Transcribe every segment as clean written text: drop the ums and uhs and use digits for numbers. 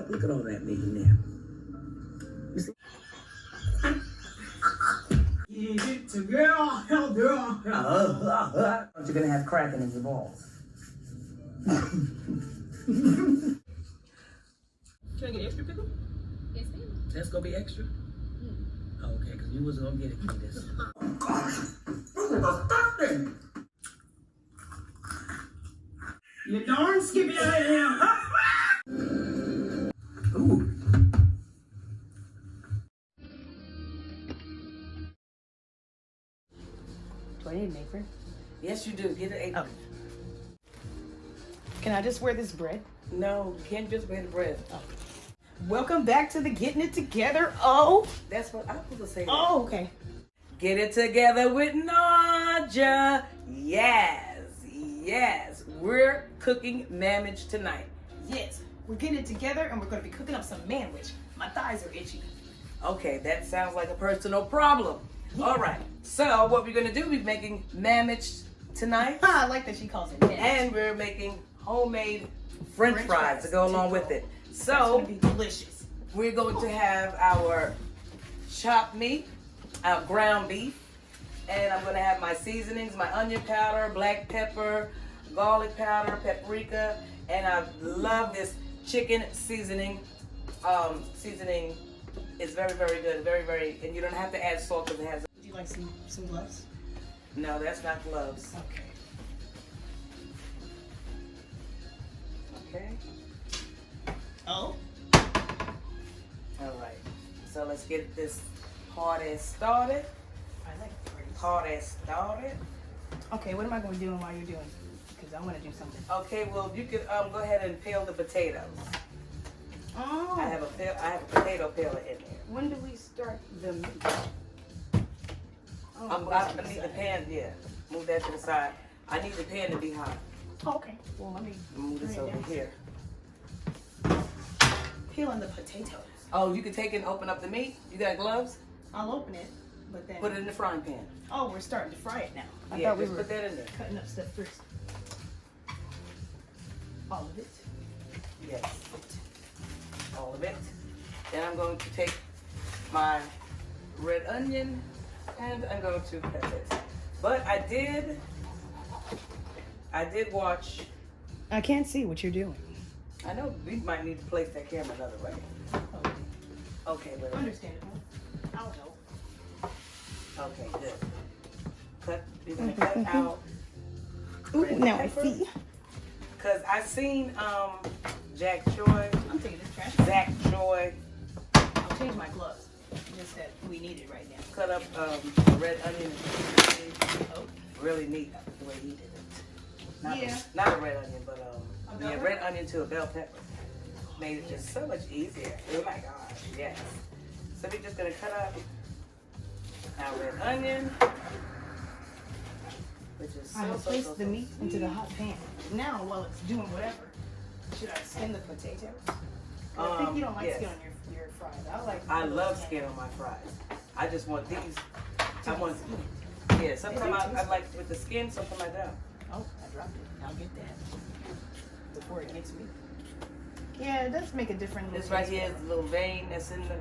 Look at all that meat in there. You see? You're gonna have cracking in your balls. Can I get extra pickle? Yes, ma'am. That's gonna be extra? Okay, because you wasn't gonna get it for this. Oh gosh! This is disgusting! You darn skippy out of here! Ooh. Do I need an apron? Yes, you do. Get an apron. Can I just wear this bread? No, you can't just wear the bread. Oh. Welcome back to the Getting It Together. Oh, That's what I was gonna say. oh, okay. Get it together with Naja. Yes, yes. We're cooking manage tonight. Yes, we're getting it together and we're going to be cooking up some manwich. My thighs are itchy. Okay, that sounds like a personal problem. All right. So what we're gonna do? We're making manage tonight, I like that she calls it manwich. and we're making homemade French fries to go along with it. That's So going to be delicious. we're going to have our chopped meat, our ground beef, and I'm going to have my seasonings, my onion powder, black pepper, garlic powder, paprika, and I love this chicken seasoning. Seasoning is very, very good, very, very, and you don't have to add salt because it has. Would you like some gloves? No, that's not gloves. Okay. Okay. Oh? All right. So let's get this party started. I like it. Party started. Okay, what am I going to do while you're doing? Because I want to do something. Okay, well you could go ahead and peel the potatoes. Oh. I have a potato peeler in there. When do we start the meat? Oh, I need the pan. Yeah, move that to the side. I need the pan to be hot. Oh, okay. Well, let me Move this turn it over down. here. Peeling the potatoes. Oh, you can take it and open up the meat. You got gloves? I'll open it, but then. Put it in the frying pan. Oh, we're starting to fry it now. I Yeah, thought we just were put that in there. cutting up stuff first. All of it. Yes, all of it. Then I'm going to take my red onion and I'm going to cut it. But I did watch. I can't see what you're doing. I know we might need to place that camera another way. Okay, wait a minute. Understandable. I'll help. Okay, good. You're gonna cut out. Ooh, red now I pepper. see. Cause I seen Jack Joy, I'm taking this trash. Zach Joy I'll change my gloves. Just that we need it right now. cut up red onion. Oh. Really neat the way he did it. Not, Yeah. not a red onion, but A bell yeah, pepper? red onion to a bell pepper. Made it just so much easier. Oh my gosh, yes. So we're just gonna cut up our red onion, which is I have so placed the meat into the hot pan. Now, while it's doing whatever, should I skin the potatoes? I think you don't like yes. skin on your fries. I love skin on my fries. I just want these. Yeah, sometimes I like with the skin, sometimes I don't. Oh, I dropped it. I'll get that before it gets me. Yeah, it does make a difference. This right here is the little vein that's in the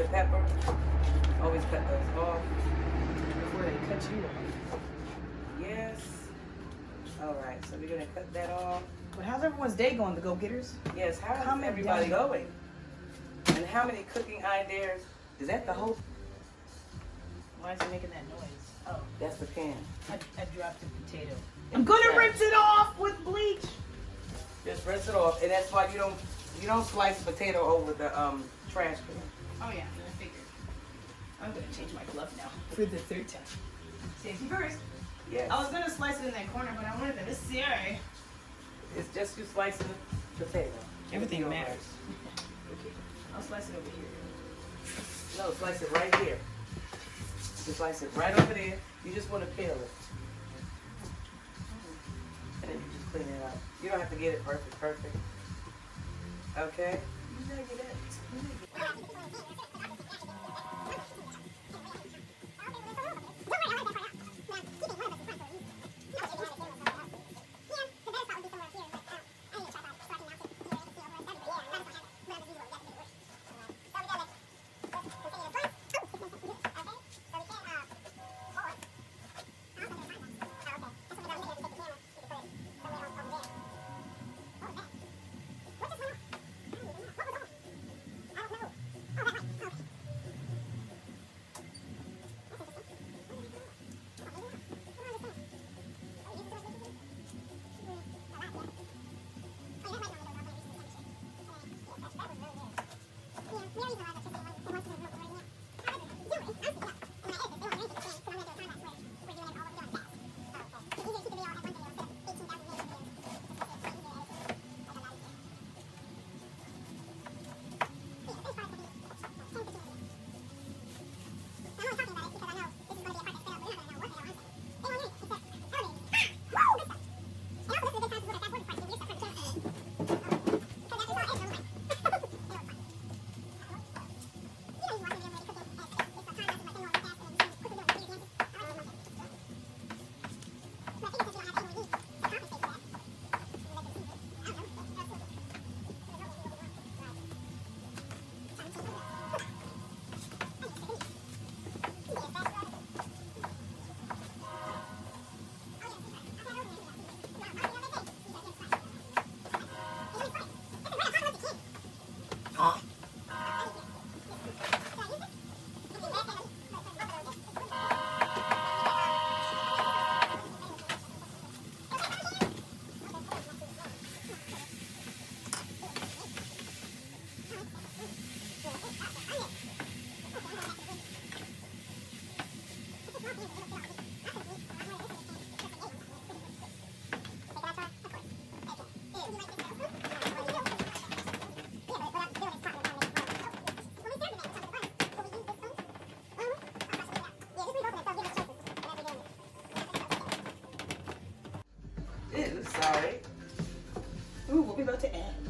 pepper. Always cut those off. Before they cut you off. Yes. All right, so we're gonna cut that off. But how's everyone's day going, the go-getters? Yes, how is Comment everybody down going? And how many cooking ideas? Is that the whole? Why is it making that noise? Oh, That's the pan. I dropped the potato. I'm gonna rinse it off with bleach. Just rinse it off, and that's why you don't slice potato over the trash can. Oh yeah, I figured. I'm gonna change my glove now for the third time. Safety first. Yes. I was gonna slice it in that corner, but I wanted them to see. It's just you slicing the potato. Everything Everything matters. Okay. I'll slice it over here. No, slice it right here. You slice it right over there. You just want to peel it. And then you just clean it up. You don't have to get it perfect. Okay? You gotta get it.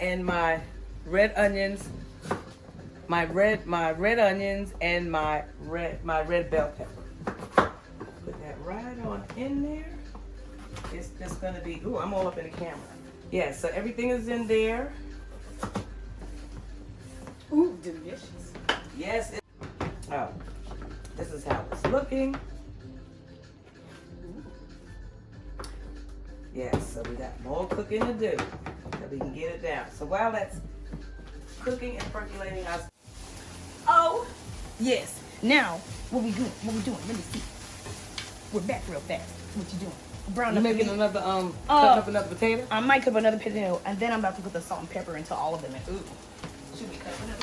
and my red onions, my red onions, and my red bell pepper. Put that right on in there. It's just gonna be. Ooh, I'm all up in the camera. Yeah, so everything is in there. Ooh, delicious. Yes. Oh, this is how it's looking. Yes, so we got more cooking to do so we can get it down. So while that's cooking and percolating, Oh, yes. Now, what we doing? Let me see. We're back real fast. What you doing? Brown you up making meat. another cutting up another potato? I might cook another potato, and then I'm about to put the salt and pepper into all of them. And ooh, should we cut another?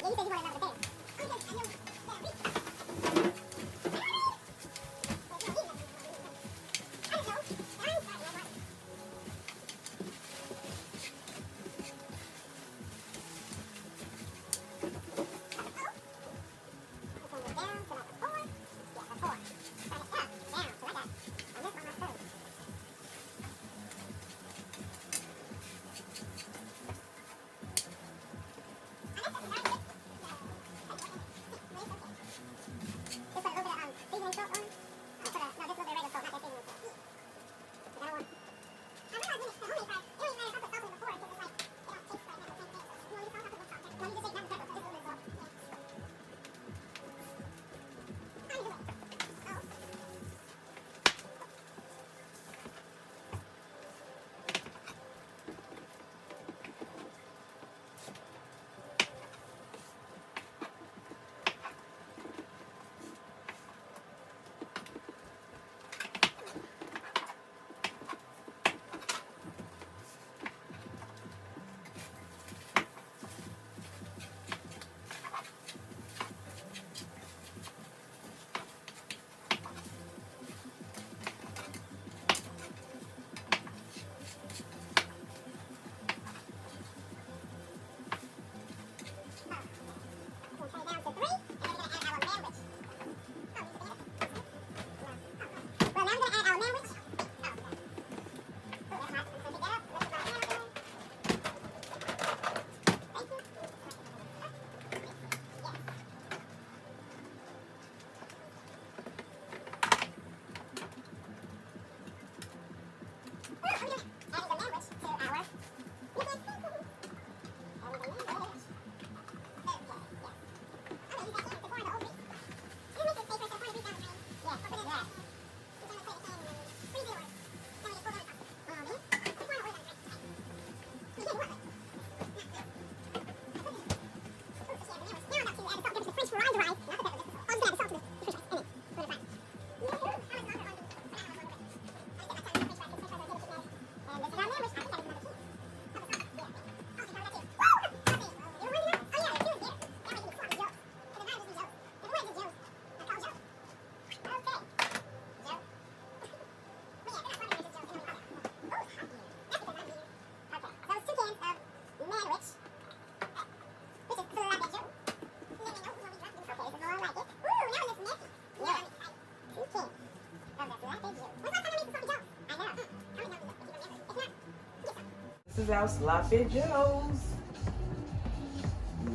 This is our sloppy joes.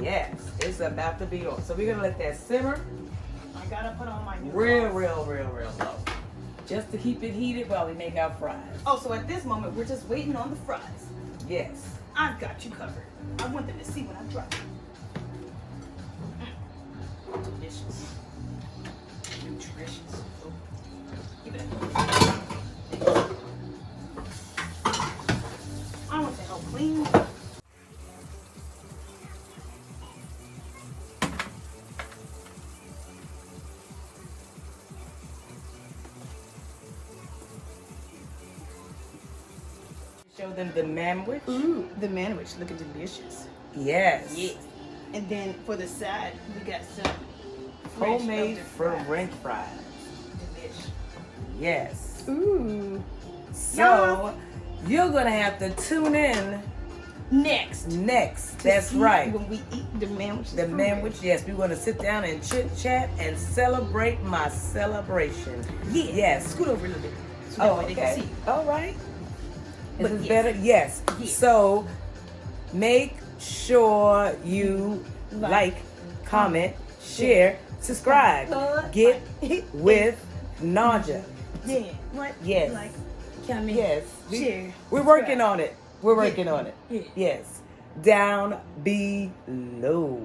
Yes, it's about to be on. So we're gonna let that simmer I gotta put on my new real clothes. low. Just to keep it heated while we make our fries. Oh, so at this moment, we're just waiting on the fries. Yes. I've got you covered. I want them to see when I drop it. Delicious. Nutritious. Oh. Give it a I want to help clean. Show them the manwich. Ooh, the manwich looking delicious. Yes. Yes. And then for the side, we got some Homemade fries. French fries. Delish. Yes. Ooh. So you're gonna have to tune in Next. That's See right. When we eat the manwich. The manwich, yes, we're gonna sit down and chit chat and celebrate my celebration. Yeah. Yes. Scoot over a little bit. So Oh, that way they can okay. see. All right. Is But this yes. better? Yes. Yes. So make sure you like, comment, share, subscribe. Get with Naja. Yeah. What? Yes. Like, comment, Yes. share. We're working on it. We're working on it. Yeah. Yes. Down below.